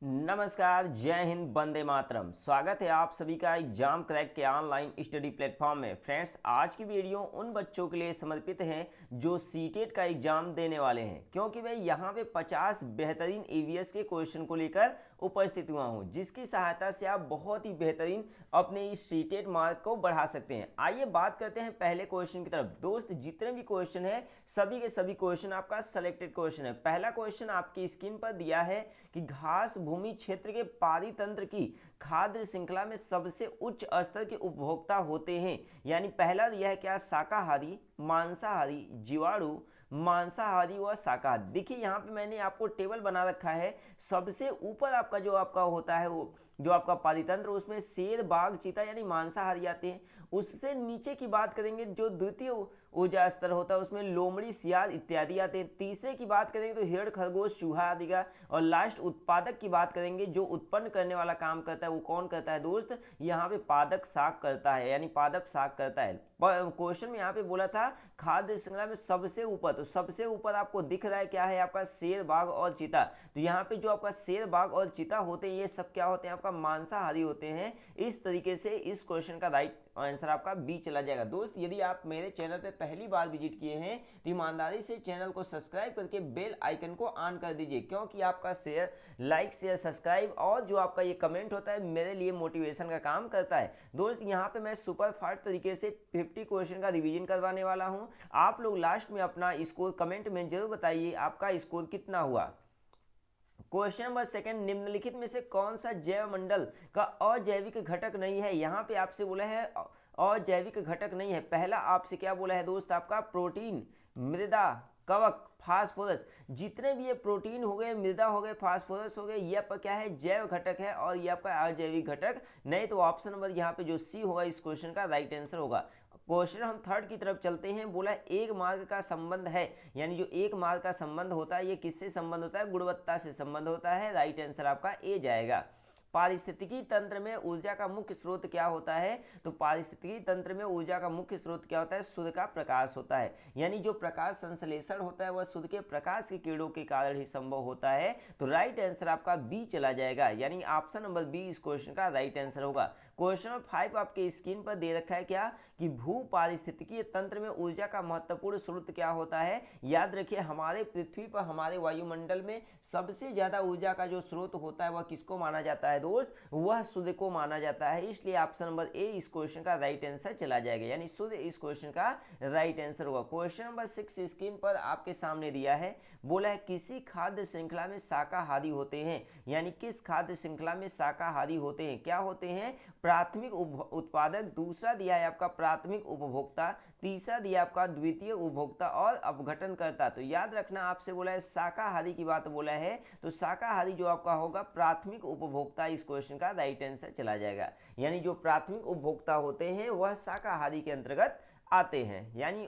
नमस्कार, जय हिंद, वंदे मातरम। स्वागत है आप सभी का एग्जाम क्रैक के ऑनलाइन स्टडी प्लेटफॉर्म में। फ्रेंड्स, आज की वीडियो उन बच्चों के लिए समर्पित है जो सीटेट का एग्जाम देने वाले हैं, क्योंकि मैं यहाँ पे 50 बेहतरीन ईवीएस के क्वेश्चन को लेकर उपस्थित हुआ हूँ, जिसकी सहायता से आप बहुत ही बेहतरीन अपने इस सीटेट मार्क को बढ़ा सकते हैं। आइए बात करते हैं पहले क्वेश्चन की तरफ। दोस्त, जितने भी क्वेश्चन है सभी के सभी क्वेश्चन आपका सेलेक्टेड क्वेश्चन है। पहला क्वेश्चन आपकी स्क्रीन पर दिया है कि घास भूमि क्षेत्र के पारितंत्र की खाद्य श्रृंखला में सबसे उच्च स्तर के उपभोक्ता होते हैं। यानी पहला दिया है क्या, शाकाहारी, मांसाहारी, जीवाणु, मांसाहारी व शाकाहारी। देखिए यहाँ पे मैंने आपको टेबल बना रखा है। सबसे ऊपर आपका जो आपका होता है वो जो आपका पारितंत्र, उसमें शेर, बाघ, चीता यानी मांसाहारी आते हैं। उससे नीचे की बात करेंगे जो द्वितीय ऊर्जा स्तर होता है, उसमें लोमड़ी, सियार इत्यादि आते हैं। तीसरे की बात करेंगे तो हिरण, खरगोश, चूहा आदि का। और लास्ट उत्पादक की बात करेंगे, जो उत्पन्न करने वाला काम करता है वो कौन करता है दोस्त, यहाँ पे पादक शाक करता है, यानी पादप शाक करता है। क्वेश्चन में यहाँ पे बोला था खाद्य श्रृंखला में सबसे ऊपर, तो सबसे ऊपर आपको दिख रहा है क्या है, आपका शेर, बाघ और चीता। तो यहाँ पे जो आपका शेर, बाघ और चीता होते हैं, ये सब क्या होते हैं, आपका मांसाहारी होते हैं। इस तरीके से इस क्वेश्चन का राइट आंसर आपका बी चला जाएगा। दोस्त, यदि आप मेरे चैनल पे पहली बार विजिट किए हैं तो ईमानदारी से चैनल को सब्सक्राइब करके बेल आइकन को ऑन कर दीजिए, क्योंकि आपका शेयर, लाइक, शेयर, सब्सक्राइब और जो आपका ये कमेंट होता है मेरे लिए मोटिवेशन का काम करता है। दोस्त, यहाँ पे मैं सुपर फास्ट तरीके से 50 क्वेश्चन का रिवीजन करवाने वाला हूँ। आप लोग लास्ट में अपना स्कोर कमेंट में जरूर बताइए आपका स्कोर कितना हुआ। क्वेश्चन नंबर सेकंड, निम्नलिखित में से कौन सा जैव मंडल का अजैविक घटक नहीं है। यहाँ पे आपसे बोला है अजैविक घटक नहीं है। पहला आपसे क्या बोला है दोस्त, आपका प्रोटीन, मृदा, कवक, फास्फोरस। जितने भी ये प्रोटीन हो गए, मृदा हो गए, फास्फोरस हो गए, ये आपका क्या है, जैव घटक है और ये आपका अजैविक घटक नहीं। तो ऑप्शन नंबर यहाँ पे जो सी होगा इस क्वेश्चन का राइट आंसर होगा। क्वेश्चन हम थर्ड की तरफ चलते हैं। बोला एक मार्ग का संबंध है, यानी जो एक मार्ग का संबंध होता है ये किससे संबंध होता है, गुणवत्ता से संबंध होता है। राइट आंसर आपका ए जाएगा। पारिस्थितिकी तंत्र में ऊर्जा का मुख्य स्रोत क्या होता है, तो पारिस्थितिकी तंत्र में ऊर्जा का मुख्य स्रोत क्या होता है, सूर्य का प्रकाश होता है। यानी जो प्रकाश संश्लेषण होता है वह सूर्य के प्रकाश की किरणों के कारण ही संभव होता है। तो राइट आंसर आपका बी चला जाएगा, यानी ऑप्शन नंबर बी इस क्वेश्चन का राइट आंसर होगा। क्वेश्चन नंबर 5 आपके स्क्रीन पर दे रखा है क्या, कि भू पारिस्थितिकीय तंत्र में ऊर्जा का महत्वपूर्ण स्रोत क्या होता है। याद रखिए, हमारे पृथ्वी पर, हमारे वायुमंडल में सबसे ज्यादा ऊर्जा का जो स्रोत होता है वह किसको माना जाता है दोस्त, वह सूर्य को माना जाता है। इसलिए ऑप्शन नंबर ए इस क्वेश्चन का राइट आंसर चला जाएगा, यानी सूर्य इस क्वेश्चन का राइट आंसर होगा। क्वेश्चन नंबर 6 स्क्रीन पर आपके सामने दिया है। बोला है किसी खाद्य श्रृंखला में शाकाहारी होते हैं, यानी किस खाद्य श्रृंखला में शाकाहारी होते हैं, क्या होते हैं, प्राथमिक उत्पादक, दूसरा दिया है आपका प्राथमिक उपभोक्ता, तीसरा दिया आपका द्वितीय उपभोक्ता और अपघटनकर्ता। तो याद रखना, आपसे बोला है शाकाहारी की बात बोला है, तो शाकाहारी जो आपका होगा प्राथमिक उपभोक्ता इस क्वेश्चन का राइट आंसर चला जाएगा। यानी जो प्राथमिक उपभोक्ता होते हैं वह शाकाहारी के अंतर्गत आते हैं। यानी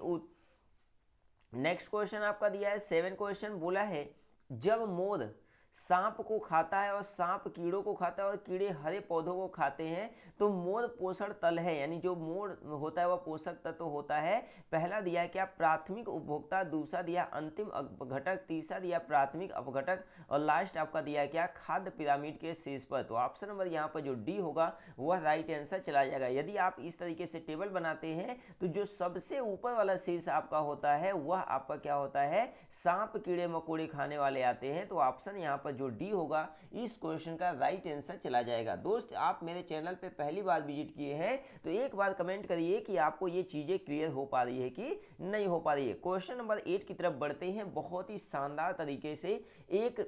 नेक्स्ट क्वेश्चन आपका दिया है 7 क्वेश्चन। बोला है जब मोर सांप को खाता है और सांप कीड़ों को खाता है और कीड़े हरे पौधों को खाते हैं तो मोर पोषण तल है, यानी जो मोर होता है वह पोषक तत्व होता है। पहला दिया है क्या, प्राथमिक उपभोक्ता, दूसरा दिया अंतिम अपघटक, तीसरा दिया प्राथमिक अपघटक और लास्ट आपका दिया है क्या, खाद्य पिरामिड के शीर्ष पर। तो ऑप्शन नंबर यहाँ पर जो डी होगा वह राइट आंसर चला जाएगा। यदि आप इस तरीके से टेबल बनाते हैं तो जो सबसे ऊपर वाला शीर्ष आपका होता है वह आपका क्या होता है, सांप, कीड़े मकोड़े खाने वाले आते हैं। तो ऑप्शन यहाँ पर जो डी होगा इस क्वेश्चन का राइट आंसर चला जाएगा। दोस्त, आप मेरे चैनल पे पहली बार विजिट किए हैं तो एक बार कमेंट करिए कि आपको ये चीजें क्लियर हो पा रही है कि नहीं हो पा रही है। क्वेश्चन नंबर 8 की तरफ बढ़ते हैं। बहुत ही शानदार तरीके से एक,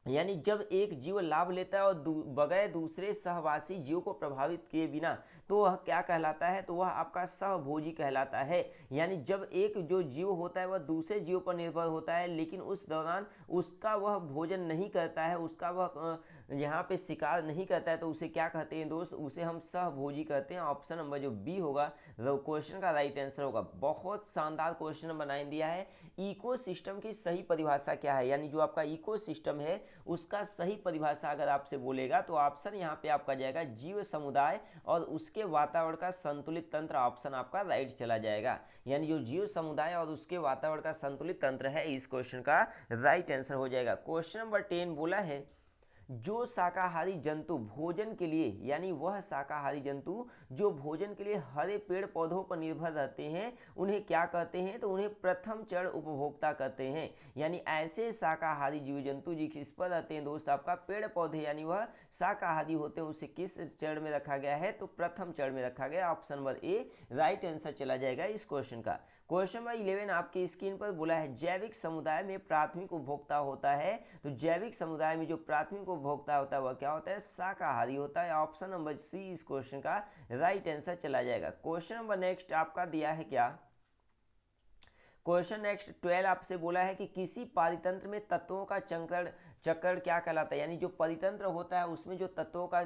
यानी जब एक जीव लाभ लेता है और बगैर दूसरे सहवासी जीव को प्रभावित किए बिना, तो वह क्या कहलाता है, तो वह आपका सहभोजी कहलाता है। यानी जब एक जो जीव होता है वह दूसरे जीव पर निर्भर होता है लेकिन उस दौरान उसका वह भोजन नहीं करता है, उसका वह यहाँ पे शिकार नहीं करता है, तो उसे क्या कहते हैं दोस्त, उसे हम सहभोजी कहते हैं। ऑप्शन नंबर जो बी होगा क्वेश्चन का राइट आंसर होगा। बहुत शानदार क्वेश्चन बना दिया है। इकोसिस्टम की सही परिभाषा क्या है, यानी जो आपका इकोसिस्टम है उसका सही परिभाषा अगर आपसे बोलेगा तो ऑप्शन यहाँ पे आपका जाएगा जीव समुदाय और उसके वातावरण का संतुलित तंत्र। ऑप्शन आपका राइट चला जाएगा, यानी जो जीव समुदाय और उसके वातावरण का संतुलित तंत्र है इस क्वेश्चन का राइट आंसर हो जाएगा। क्वेश्चन नंबर 10 बोला है जो शाकाहारी जंतु भोजन के लिए, यानी वह शाकाहारी जंतु जो भोजन के लिए हरे पेड़ पौधों पर निर्भर रहते हैं, उन्हें क्या कहते हैं? तो उन्हें प्रथम चरण उपभोक्ता कहते हैं। यानी ऐसे शाकाहारी जीव जंतु जिस पर रहते हैं दोस्त आपका पेड़ पौधे, यानी वह शाकाहारी होते हैं, उसे किस चरण में रखा गया है? तो प्रथम चरण में रखा गया। ऑप्शन नंबर ए राइट आंसर चला जाएगा इस क्वेश्चन का। क्वेश्चन नंबर 11 आपकी स्क्रीन पर बोला है जैविक समुदाय में प्राथमिक उपभोक्ता होता है। तो जैविक समुदाय में जो प्राथमिक उपभोक्ता होता है वह क्या होता है? शाकाहारी होता है। ऑप्शन नंबर सी इस क्वेश्चन का राइट आंसर चला जाएगा। क्वेश्चन नंबर नेक्स्ट आपका दिया है क्या? क्वेश्चन नेक्स्ट 12 आपसे बोला है कि किसी पारितंत्र में तत्वों का चक्र क्या कहलाता है? यानी जो परितंत्र होता है उसमें जो तत्वों का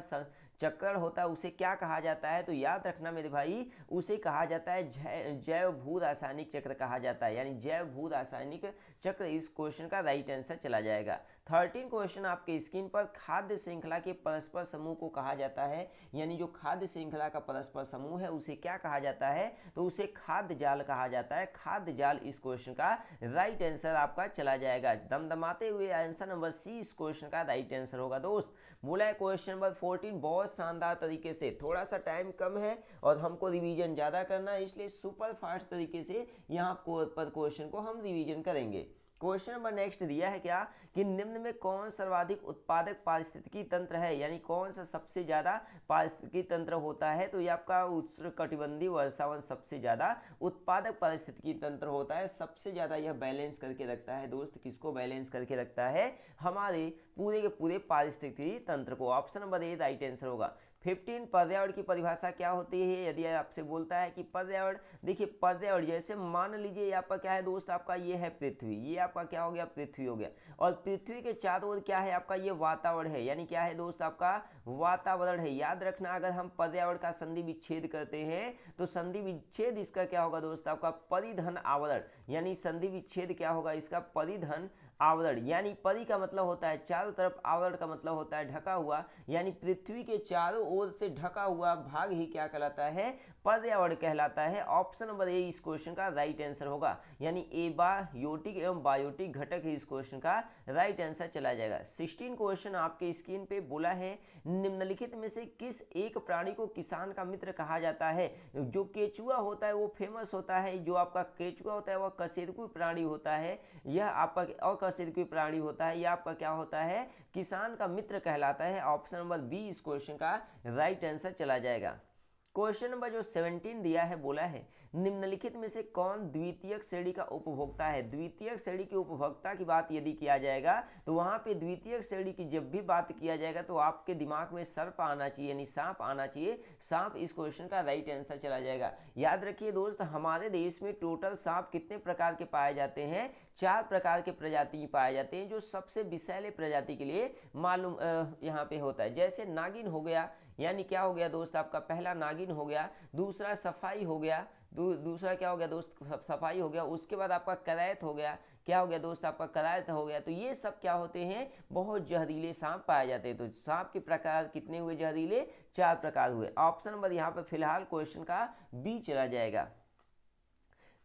चक्र होता है उसे क्या कहा जाता है? तो याद रखना मेरे भाई, उसे कहा जाता है जैव भू रासायनिक चक्र कहा जाता है। यानी जैव भू रासायनिक चक्र इस क्वेश्चन का राइट आंसर चला जाएगा। 13 क्वेश्चन आपके स्क्रीन पर खाद्य श्रृंखला के परस्पर समूह को कहा जाता है। यानी जो खाद्य श्रृंखला का परस्पर समूह है उसे क्या कहा जाता है? तो उसे खाद्य जाल कहा जाता है। खाद्य जाल इस क्वेश्चन का राइट आंसर आपका चला जाएगा। दमदमाते हुए आंसर नंबर सी इस क्वेश्चन का राइट आंसर होगा दोस्त। बोला है क्वेश्चन नंबर 14 बहुत शानदार तरीके से, थोड़ा सा टाइम कम है और हमको रिवीजन ज्यादा करना है, इसलिए सुपर फास्ट तरीके से यहाँ पर क्वेश्चन को हम रिवीजन करेंगे। क्वेश्चन नंबर नेक्स्ट दिया है क्या कि निम्न में कौन सर्वाधिक उत्पादक पारिस्थितिकी तंत्र है? यानी कौन सा सबसे ज्यादा पारिस्थितिकी तंत्र होता है? तो ये आपका उष्णकटिबंधीय वर्षावन सबसे ज्यादा उत्पादक पारिस्थितिकी तंत्र होता है। सबसे ज्यादा यह बैलेंस करके रखता है दोस्त। किसको बैलेंस करके रखता है? हमारे पूरे के पूरे पारिस्थितिकी तंत्र को। ऑप्शन नंबर ए राइट आंसर होगा। 15 पर्यावरण की परिभाषा क्या होती है? यदि आपसे बोलता है कि पर्यावरण, देखिए पर्यावरण जैसे मान लीजिए आपका क्या है दोस्त, आपका ये है पृथ्वी, ये आपका क्या हो गया? पृथ्वी हो गया। और पृथ्वी के चारों ओर क्या है आपका? ये वातावरण है। यानी क्या है दोस्त? आपका वातावरण है। याद रखना, अगर हम पर्यावरण का संधि विच्छेद करते हैं तो संधि विच्छेद इसका क्या होगा दोस्त? आपका परिधन आवरण। यानी संधि विच्छेद क्या होगा इसका? परिधन आवरण। यानी परि का मतलब होता है चारों तरफ, आवरण का मतलब होता है ढका हुआ। यानी पृथ्वी के चारों ओर से ढका हुआ भाग ही क्या कहलाता है? पर्यावरण कहलाता है। ऑप्शन नंबर ए इस क्वेश्चन का राइट आंसर होगा। यानी एबायोटिक एवं बायोटिक घटक ही इस क्वेश्चन का राइट आंसर चला जाएगा। 16 क्वेश्चन आपके स्क्रीन पे बोला है निम्नलिखित में से किस एक प्राणी को किसान का मित्र कहा जाता है? जो केचुआ होता है वो फेमस होता है। जो आपका केचुआ होता है वह कशेरुकी प्राणी होता है। यह आपका अकशेरुकी प्राणी होता है। यह आपका क्या होता है? किसान का मित्र कहलाता है। ऑप्शन नंबर बी इस क्वेश्चन का राइट आंसर चला जाएगा। क्वेश्चन नंबर जो 17 दिया है, बोला है निम्नलिखित में से कौन द्वितीयक श्रेणी का उपभोक्ता है? द्वितीयक श्रेणी के उपभोक्ता की बात यदि किया जाएगा तो वहां पे द्वितीयक श्रेणी की जब भी बात किया जाएगा तो आपके दिमाग में सर्प आना चाहिए, यानी सांप आना चाहिए। सांप इस क्वेश्चन का राइट आंसर चला जाएगा। याद रखिए दोस्त, हमारे देश में टोटल सांप कितने प्रकार के पाए जाते हैं? 4 प्रकार के प्रजाति पाए जाते हैं, जो सबसे विषैले प्रजाति के लिए मालूम यहाँ पे होता है। जैसे नागिन हो गया, यानी क्या हो गया दोस्त? आपका पहला नागिन हो गया, दूसरा सफाई हो गया, दूसरा क्या हो गया दोस्त? सफाई हो गया। उसके बाद आपका करैत हो गया। क्या हो गया दोस्त? आपका करैत हो गया। तो ये सब क्या होते हैं? बहुत जहरीले सांप पाए जाते हैं। तो सांप के प्रकार कितने हुए जहरीले? 4 प्रकार हुए। ऑप्शन नंबर यहाँ पर फिलहाल क्वेश्चन का बी चला जाएगा।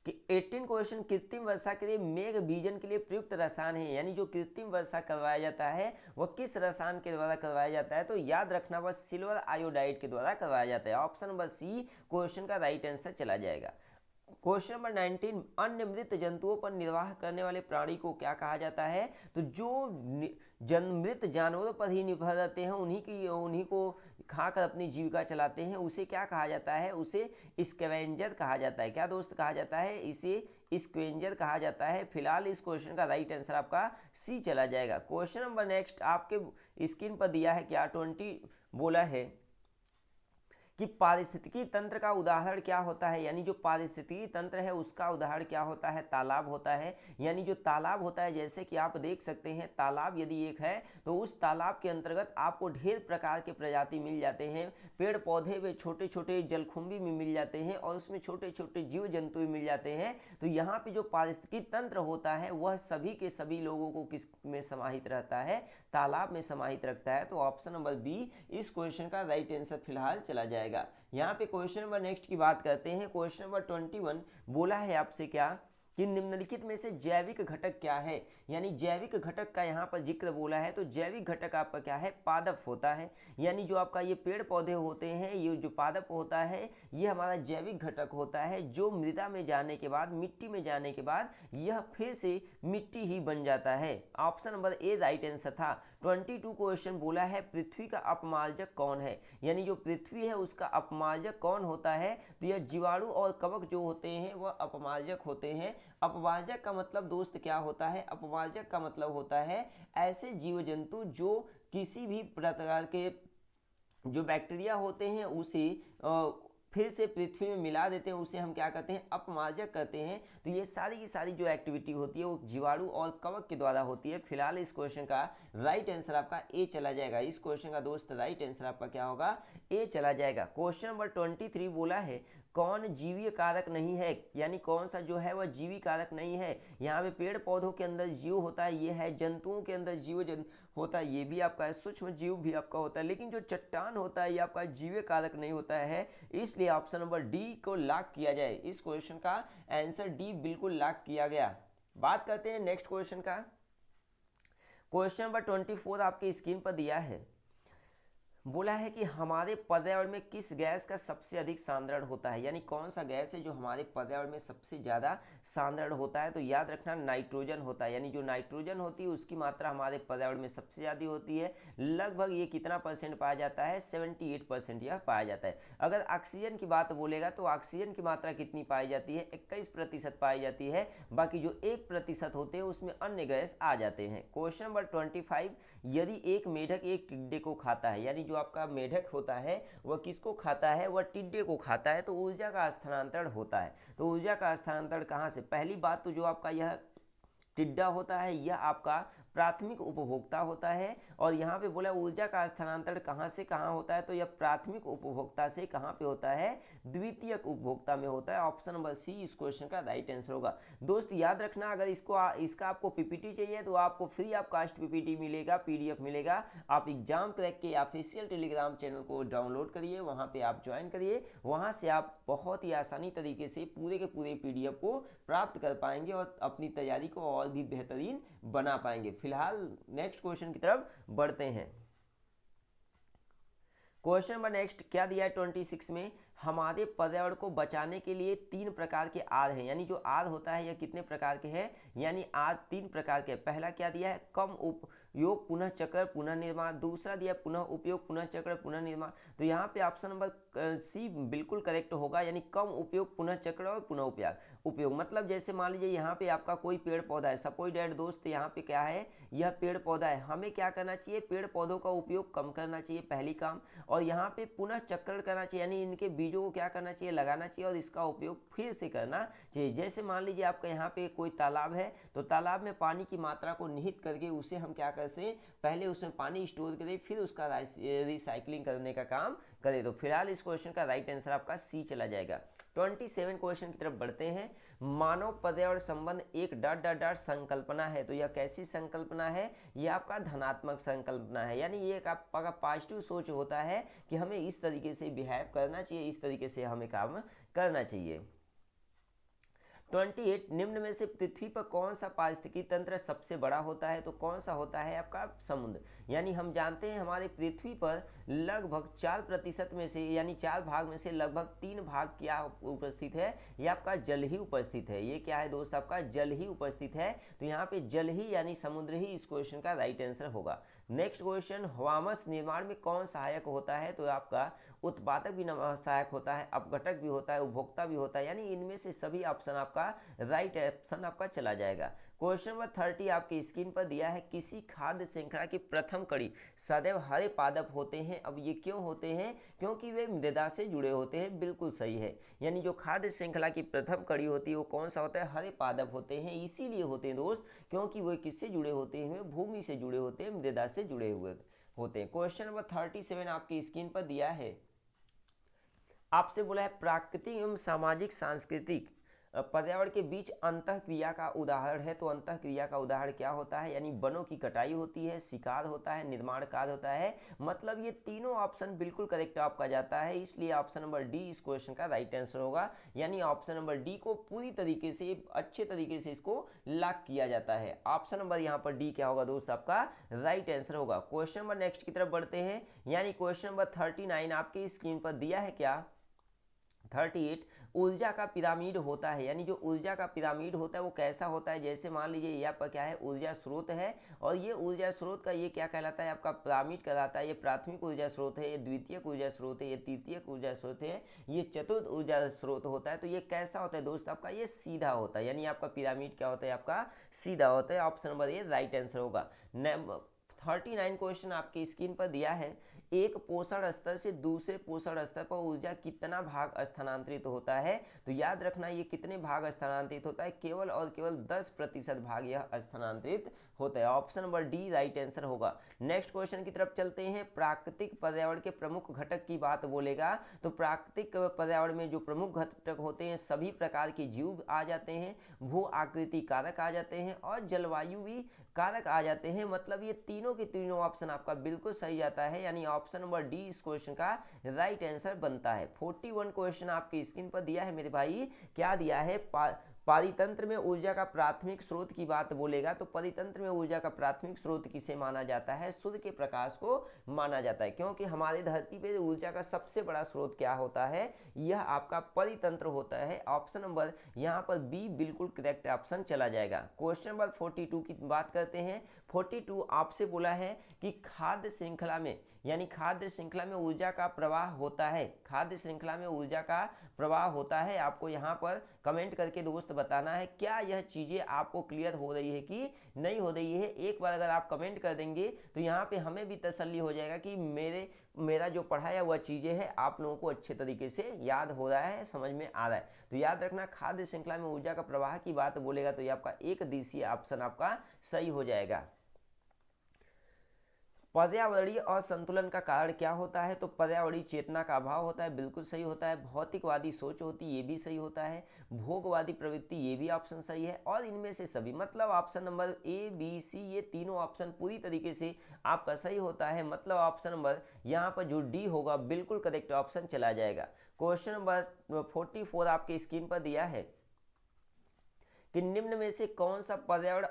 कि 18 क्वेश्चन कृत्रिम वर्षा के लिए मेघ बीजन के लिए प्रयुक्त रसायन है। यानी जो कृत्रिम वर्षा करवाया जाता है वह किस रसायन के द्वारा करवाया जाता है? तो याद रखना वह सिल्वर आयोडाइड के द्वारा करवाया जाता है। ऑप्शन नंबर सी क्वेश्चन का राइट आंसर चला जाएगा। क्वेश्चन नंबर 19 अन्य मृत जंतुओं पर निर्वाह करने वाले प्राणी को क्या कहा जाता है? तो जो मृत जानवरों पर ही निर्भर रहते हैं, उन्हीं को खाकर अपनी जीविका चलाते हैं, उसे क्या कहा जाता है? उसे स्कैवेंजर कहा जाता है। क्या दोस्त कहा जाता है? इसे स्कैवेंजर कहा जाता है। फिलहाल इस क्वेश्चन का राइट आंसर आपका सी चला जाएगा। क्वेश्चन नंबर नेक्स्ट आपके स्क्रीन पर दिया है क्या? 20 बोला है कि पारिस्थितिकी तंत्र का उदाहरण क्या होता है? यानी जो पारिस्थितिकी तंत्र है उसका उदाहरण क्या होता है? तालाब होता है। यानी जो तालाब होता है, जैसे कि आप देख सकते हैं तालाब यदि एक है तो उस तालाब के अंतर्गत आपको ढेर प्रकार के प्रजाति मिल जाते हैं। पेड़ पौधे में छोटे छोटे जलकुंभी भी मिल जाते हैं और उसमें छोटे छोटे जीव जंतु भी मिल जाते हैं। तो यहाँ पे जो पारिस्थितिकी तंत्र होता है वह सभी के सभी लोगों को किस में समाहित रहता है? तालाब में समाहित रखता है। तो ऑप्शन नंबर बी इस क्वेश्चन का राइट आंसर फिलहाल चला जाएगा। यहाँ पे क्वेश्चन नंबर नेक्स्ट की बात करते हैं। क्वेश्चन नंबर 21 बोला है आपसे क्या कि निम्नलिखित में से जैविक घटक क्या है, यानी जैविक घटक का यहाँ पर जिक्र बोला है। तो जैविक घटक आपका क्या है, पादप होता है। यानी जो आपका ये पेड़ पौधे होते हैं, ये जो पादप होता है, ये हमारा जैविक घटक होता है, जो मृदा में जाने के बाद, मिट्टी में जाने के बाद यह फिर से मिट्टी ही बन जाता है। ऑप्शन नंबर ए राइट आंसर था। 22 क्वेश्चन बोला है पृथ्वी का अपमार्जक कौन है, यानी जो पृथ्वी है उसका अपमार्जक कौन होता है। तो यह जीवाणु और कवक जो होते हैं वह अपमार्जक होते हैं। अपमार्जक का मतलब दोस्त क्या होता है, अपमार्जक का मतलब होता है ऐसे जीव जंतु जो किसी भी प्रकार के जो बैक्टीरिया होते हैं उसे फिर से पृथ्वी में मिला देते हैं, उसे हम क्या कहते हैं, अपमार्जक करते हैं। तो ये सारी की सारी जो एक्टिविटी होती है वो जीवाणु और कवक के द्वारा होती है। फिलहाल इस क्वेश्चन का राइट आंसर आपका ए चला जाएगा। इस क्वेश्चन का दोस्त राइट आंसर आपका क्या होगा, ए चला जाएगा। क्वेश्चन नंबर 23 बोला है कौन जीवीय कारक नहीं है, यानी कौन सा जो है वह जीवी कारक नहीं है। यहाँ पे पेड़ पौधों के अंदर जीव होता है, ये है। जंतुओं के अंदर जीव होता है, ये भी आपका है। सूक्ष्म जीव भी आपका होता है, लेकिन जो चट्टान होता है ये आपका जीव कारक नहीं होता है। इसलिए ऑप्शन नंबर डी को लॉक किया जाए। इस क्वेश्चन का आंसर डी बिल्कुल लॉक किया गया। बात करते हैं नेक्स्ट क्वेश्चन का। क्वेश्चन नंबर 24 आपके स्क्रीन पर दिया है। बोला है कि हमारे पर्यावरण में किस गैस का सबसे अधिक सांद्रण होता है, यानी कौन सा गैस है जो हमारे पर्यावरण में सबसे ज़्यादा सांद्रण होता है। तो याद रखना नाइट्रोजन होता है, यानी जो नाइट्रोजन होती है उसकी मात्रा हमारे पर्यावरण में सबसे ज़्यादा होती है। लगभग ये कितना परसेंट पाया जाता है, 78% यह पाया जाता है। अगर ऑक्सीजन की बात बोलेगा तो ऑक्सीजन की मात्रा कितनी पाई जाती है, 21% पाई जाती है। बाकी जो 1% होते हैं उसमें अन्य गैस आ जाते हैं। क्वेश्चन नंबर 25, यदि एक मेढक एक टिड्डे को खाता है, यानी जो आपका मेढक होता है वह किसको खाता है, वह टिड्डे को खाता है, तो ऊर्जा का स्थानांतरण होता है। तो ऊर्जा का स्थानांतरण कहाँ से, पहली बात तो जो आपका यह टिड्डा होता है यह आपका प्राथमिक उपभोक्ता होता है। और यहाँ पे बोला ऊर्जा का स्थानांतरण कहाँ से कहाँ होता है, तो यह प्राथमिक उपभोक्ता से कहाँ पे होता है, द्वितीयक उपभोक्ता में होता है। ऑप्शन नंबर सी इस क्वेश्चन का राइट आंसर होगा। दोस्त याद रखना, अगर इसका आपको पीपीटी चाहिए तो आपको फ्री ऑफ कास्ट पीपीटी मिलेगा, पीडीएफ मिलेगा। आप एग्जाम क्रैक के ऑफिशियल टेलीग्राम चैनल को डाउनलोड करिए, वहाँ पे आप ज्वाइन करिए। वहाँ से आप बहुत ही आसानी तरीके से पूरे के पूरे पीडीएफ को प्राप्त कर पाएंगे और अपनी तैयारी को और भी बेहतरीन बना पाएंगे। फिलहाल नेक्स्ट क्वेश्चन की तरफ बढ़ते हैं। क्वेश्चन नंबर नेक्स्ट क्या दिया है 26 में, हमारे पर्यावरण को बचाने के लिए 3 प्रकार के आर हैं, यानी जो आर होता है यह कितने प्रकार के हैं, यानी आर 3 प्रकार के। पहला क्या दिया है, कम उपयोग पुनः चक्र पुनः निर्माण। दूसरा दिया पुनः उपयोग पुनः चक्र पुनः निर्माण। तो यहाँ पे ऑप्शन नंबर सी बिल्कुल करेक्ट होगा, यानी कम उपयोग पुनः चक्र और पुनः उपयोग। मतलब जैसे मान लीजिए यहाँ पे आपका कोई पेड़ पौधा है, सपोज डेट दोस्त यहाँ पे क्या है, यह पेड़ पौधा है, हमें क्या करना चाहिए, पेड़ पौधों का उपयोग कम करना चाहिए, पहली काम। और यहाँ पे पुनः चक्रण करना चाहिए, यानी इनके बीजों को क्या करना चाहिए, लगाना चाहिए और इसका उपयोग फिर से करना चाहिए। जैसे मान लीजिए आपका यहाँ पे कोई तालाब है, तो तालाब में पानी की मात्रा को निहित करके उसे हम क्या करते हैं, पहले उसमें पानी स्टोर करें, फिर उसका रिसाइकलिंग करने का काम करें। तो फिलहाल इस क्वेश्चन का राइट आंसर आपका सी चला जाएगा। 27 क्वेश्चन की तरफ बढ़ते हैं। मानव पर्यावरण संबंध एक ... संकल्पना है। तो यह कैसी संकल्पना है, यह आपका धनात्मक संकल्पना है, यानी ये एक आपका पॉजिटिव सोच होता है कि हमें इस तरीके से बिहेव करना चाहिए, इस तरीके से हमें काम करना चाहिए। 28 निम्न में से पृथ्वी पर कौन सा पारिस्थितिकी तंत्र सबसे बड़ा होता है, तो कौन सा होता है आपका समुद्र। यानी हम जानते हैं हमारे पृथ्वी पर लगभग 4% में से, यानी 4 भाग में से लगभग 3 भाग क्या उपस्थित है, ये आपका जल ही उपस्थित है। ये क्या है दोस्त, आपका जल ही उपस्थित है। तो यहाँ पे जल ही यानी समुद्र ही इस क्वेश्चन का राइट आंसर होगा। नेक्स्ट क्वेश्चन, हवामस निर्माण में कौन सहायक होता है, तो आपका उत्पादक भी सहायक होता है, अपघटक भी होता है, उपभोक्ता भी होता है, यानी इनमें से सभी ऑप्शन आपका राइट ऑप्शन आपका चला जाएगा। क्वेश्चन नंबर 30 आपकी स्क्रीन पर दिया है, किसी खाद्य श्रृंखला की प्रथम कड़ी सदैव हरे पादप होते हैं। अब ये क्यों होते हैं, क्योंकि वे मृदा से जुड़े होते हैं, बिल्कुल सही है। यानी जो खाद्य श्रृंखला की प्रथम कड़ी होती है वो कौन सा होता है, हरे पादप होते हैं। इसीलिए होते हैं दोस्त, क्योंकि वे किससे जुड़े होते हैं, भूमि से जुड़े होते हैं, मृदा से जुड़े हुए होते हैं। क्वेश्चन नंबर 37 आपकी स्क्रीन पर दिया है, आपसे बोला है प्राकृतिक एवं सामाजिक सांस्कृतिक पर्यावरण के बीच अंतःक्रिया का उदाहरण है, तो अंतःक्रिया का उदाहरण क्या होता है, यानी वनों की कटाई होती है, शिकार होता है, निर्माण कार्य होता है। मतलब ये तीनों ऑप्शन बिल्कुल करेक्ट आपका जाता है, इसलिए ऑप्शन नंबर डी इस क्वेश्चन का राइट आंसर होगा। यानी ऑप्शन नंबर डी को पूरी तरीके से अच्छे तरीके से इसको लॉक किया जाता है। ऑप्शन नंबर यहाँ पर डी क्या होगा दोस्त, आपका राइट आंसर होगा। क्वेश्चन नंबर नेक्स्ट की तरफ बढ़ते हैं, यानी क्वेश्चन नंबर 39 आपके स्क्रीन पर दिया है क्या, 38 ऊर्जा का पिरामिड होता है, यानी जो ऊर्जा का पिरामिड होता है वो कैसा होता है। जैसे मान लीजिए ये आपका क्या है, ऊर्जा स्रोत है, और ये ऊर्जा स्रोत का ये क्या कहलाता है, आपका पिरामिड कहलाता है। ये प्राथमिक ऊर्जा स्रोत है, ये द्वितीयक ऊर्जा स्रोत है, ये तृतीयक ऊर्जा स्रोत है, ये चतुर्थ ऊर्जा स्रोत होता है। तो ये कैसा होता है दोस्त, आपका ये सीधा होता है, यानी आपका पिरामिड क्या होता है, आपका सीधा होता है। ऑप्शन नंबर ये राइट आंसर होगा। 39 क्वेश्चन आपकी स्क्रीन पर दिया है, एक पोषण स्तर से दूसरे पोषण स्तर पर ऊर्जा कितना भाग स्थानांतरित होता है। तो याद रखना ये कितने भाग स्थानांतरित होता है, केवल और केवल 10% भाग यह स्थानांतरित होता है। Option number D right answer होगा। नेक्स्ट क्वेश्चन की तरफ चलते हैं, प्राकृतिक पर्यावरण के प्रमुख घटक की बात बोलेगा। तो प्राकृतिक पर्यावरण में जो प्रमुख घटक होते हैं, सभी प्रकार के जीव आ जाते हैं, भू आकृति कारक आ जाते हैं, और जलवायु भी कारक आ जाते हैं। मतलब ये तीनों के तीनों ऑप्शन आपका बिल्कुल सही जाता है, यानी ऑप्शन नंबर डी इस क्वेश्चन का राइट आंसर बनता है। 41 क्वेश्चन आपकी स्क्रीन पर दिया है मेरे भाई, क्या दिया है, परितंत्र में ऊर्जा का प्राथमिक स्रोत की बात बोलेगा। तो परितंत्र में ऊर्जा का प्राथमिक स्रोत किसे माना जाता है, सूर्य के प्रकाश को माना जाता है, क्योंकि हमारे धरती पे ऊर्जा का सबसे बड़ा स्रोत क्या होता है, यह आपका परितंत्र होता है। ऑप्शन नंबर यहाँ पर बी बिल्कुल करेक्ट ऑप्शन चला जाएगा। क्वेश्चन नंबर 42 की बात करते हैं। 42 आपसे बोला है कि खाद्य श्रृंखला में, यानी खाद्य श्रृंखला में ऊर्जा का प्रवाह होता है, खाद्य श्रृंखला में ऊर्जा का प्रवाह होता है। आपको यहाँ पर कमेंट करके दोस्त बताना है क्या यह चीज़ें आपको क्लियर हो रही है कि नहीं हो रही है। एक बार अगर आप कमेंट कर देंगे तो यहाँ पे हमें भी तसल्ली हो जाएगा कि मेरा जो पढ़ाया हुआ चीज़ें है आप लोगों को अच्छे तरीके से याद हो रहा है, समझ में आ रहा है। तो याद रखना, खाद्य श्रृंखला में ऊर्जा का प्रवाह की बात बोलेगा तो ये आपका एक दिशीय ऑप्शन आपका सही हो जाएगा। पर्यावरणीय असंतुलन का कारण क्या होता है, तो पर्यावरणीय चेतना का अभाव होता है, बिल्कुल सही होता है। भौतिकवादी सोच होती है, ये भी सही होता है। भोगवादी प्रवृत्ति, ये भी ऑप्शन सही है। और इनमें से सभी, मतलब option number A B C ये तीनों ऑप्शन पूरी तरीके से आपका सही होता है। मतलब ऑप्शन नंबर यहाँ पर जो डी होगा बिल्कुल करेक्ट ऑप्शन चला जाएगा। क्वेश्चन नंबर 44 आपके स्क्रीन पर दिया है कि निम्न में से कौन सा पर्यावरण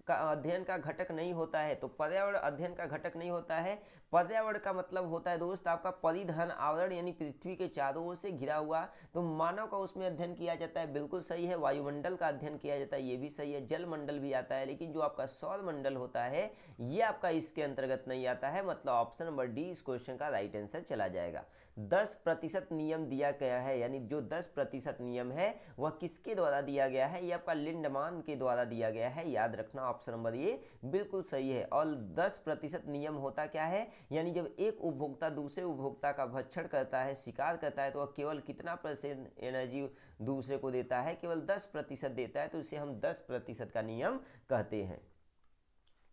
अध्ययन का घटक नहीं होता है। तो पर्यावरण अध्ययन का घटक नहीं होता है। पर्यावरण का मतलब होता है दोस्त आपका परिधन आवरण, यानी पृथ्वी के चारों ओर से घिरा हुआ। तो मानव का उसमें अध्ययन किया जाता है, बिल्कुल सही है। वायुमंडल का अध्ययन किया जाता है, ये भी सही है। जल मंडल भी आता है, लेकिन जो आपका सौर मंडल होता है ये आपका इसके अंतर्गत नहीं आता है। मतलब ऑप्शन नंबर डी इस क्वेश्चन का राइट आंसर चला जाएगा। 10% नियम दिया गया है, यानी जो 10% नियम है वह किसके द्वारा दिया गया है, ये आपका लिंडमान के द्वारा दिया गया है। याद रखना ऑप्शन नंबर ये बिल्कुल सही है। और 10% नियम होता क्या है, यानी जब एक उपभोक्ता दूसरे उपभोक्ता का भक्षण करता है, शिकार करता है, तो वह केवल कितना परसेंट एनर्जी दूसरे को देता है, केवल 10% देता है। तो इसे हम 10% का नियम कहते हैं।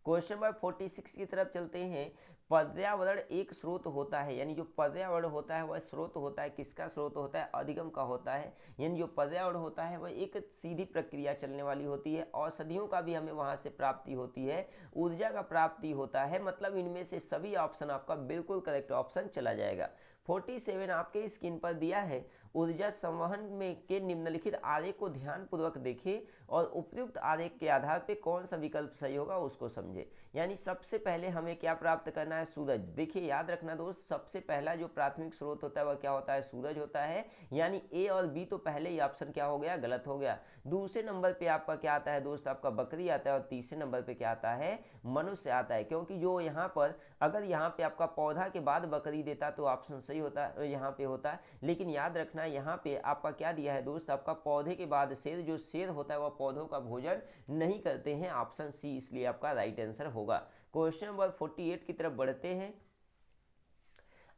क्वेश्चन नंबर 46 की तरफ चलते हैं। पर्यावरण एक स्रोत होता है, यानी जो पर्यावरण होता है वह स्रोत होता है, किसका स्रोत होता है, अधिगम का होता है। यानी जो पर्यावरण होता है वह एक सीधी प्रक्रिया चलने वाली होती है। औषधियों का भी हमें वहां से प्राप्ति होती है, ऊर्जा का प्राप्ति होता है। मतलब इनमें से सभी ऑप्शन आपका बिल्कुल करेक्ट ऑप्शन चला जाएगा। 47 आपके स्क्रीन पर दिया है। ऊर्जा संवहन में के निम्नलिखित आरेख को ध्यानपूर्वक देखें और उपयुक्त आरेख के आधार पर कौन सा विकल्प सही होगा उसको समझे। यानी सबसे पहले हमें क्या प्राप्त करना है, सूरज। देखिए याद रखना दोस्त, सबसे पहला जो प्राथमिक स्रोत होता है वह क्या होता है, सूरज होता है। यानी ए और बी तो पहले ही ऑप्शन क्या हो गया, गलत हो गया। दूसरे नंबर पे आपका क्या आता है दोस्त, आपका बकरी आता है। और तीसरे नंबर पे क्या आता है, मनुष्य आता है। क्योंकि जो यहाँ पर अगर यहाँ पे आपका पौधा के बाद बकरी देता तो ऑप्शन सही होता है, यहाँ पे होता है। लेकिन याद रखना यहाँ पे आपका क्या दिया है दोस्त, आपका पौधे के बाद शेर, जो शेर होता है वह पौधों का भोजन नहीं करते हैं। ऑप्शन सी इसलिए आपका राइट आंसर होगा। क्वेश्चन नंबर 48 की तरफ बढ़ते हैं।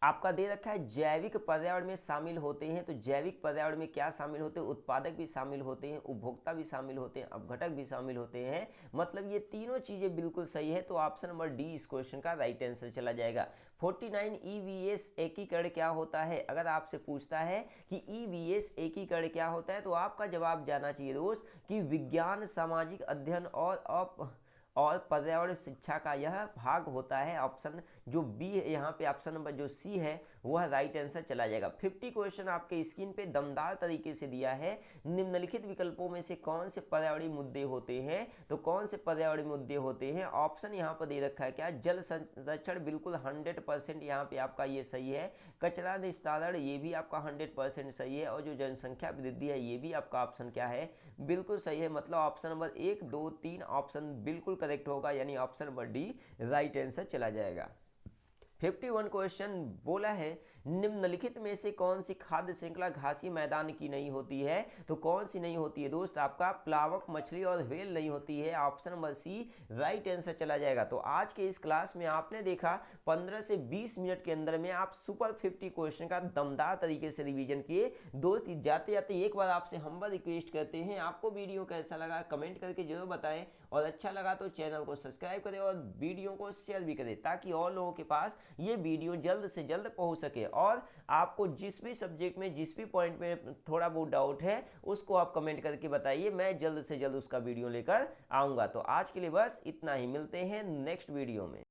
आपका दे रखा है जैविक पर्यावरण में शामिल होते हैं, तो जैविक पर्यावरण में क्या शामिल होते हैं? उत्पादक भी शामिल होते हैं, उपभोक्ता भी शामिल होते हैं, अपघटक भी शामिल होते हैं। मतलब ये तीनों चीजें बिल्कुल सही है, तो ऑप्शन नंबर डी इस क्वेश्चन का राइट आंसर चला जाएगा। 49 ईवीएस एकीकरण क्या होता है? अगर आपसे पूछता है कि ईवीएस एकीकरण क्या होता है, तो आपका जवाब जाना चाहिए दोस्त कि विज्ञान, सामाजिक अध्ययन और पर्यावरण शिक्षा का यह भाग होता है। ऑप्शन जो बी है यहाँ पे, ऑप्शन नंबर जो सी है वह राइट आंसर चला जाएगा। 50 क्वेश्चन आपके स्क्रीन पे दमदार तरीके से दिया है। निम्नलिखित विकल्पों में से कौन से पर्यावरणीय मुद्दे होते हैं? तो कौन से पर्यावरणीय मुद्दे होते हैं? ऑप्शन यहाँ पर दे रखा है क्या? जल संरक्षण बिल्कुल 100% यहाँ पे आपका ये सही है। कचरा निस्तारण ये भी आपका 100% सही है। और जो जनसंख्या वृद्धि है ये भी आपका ऑप्शन क्या है? बिल्कुल सही है। मतलब ऑप्शन नंबर 1, 2, 3 ऑप्शन बिल्कुल करेक्ट होगा, यानी option number D right answer चला जाएगा। 51 क्वेश्चन बोला है निम्नलिखित में से कौन सी खाद्य श्रृंखला घासीय मैदान की नहीं होती है? तो कौन सी नहीं होती है दोस्त? आपका प्लावक, मछली और व्हेल नहीं होती है। Option number C right answer चला जाएगा। तो आज के इस क्लास में आपने देखा 15 से 20 मिनट के अंदर में आप सुपर 50 क्वेश्चन का दमदार तरीके से रिवीजन किए। दोस्त जाते जाते एक बार आपसे हम रिक्वेस्ट करते हैं, आपको वीडियो कैसा लगा कमेंट करके जरूर बताएं, और अच्छा लगा तो चैनल को सब्सक्राइब करें और वीडियो को शेयर भी करें, ताकि और लोगों के पास ये वीडियो जल्द से जल्द पहुंच सके। और आपको जिस भी सब्जेक्ट में, जिस भी पॉइंट में थोड़ा बहुत डाउट है, उसको आप कमेंट करके बताइए, मैं जल्द से जल्द उसका वीडियो लेकर आऊंगा। तो आज के लिए बस इतना ही, मिलते हैं नेक्स्ट वीडियो में।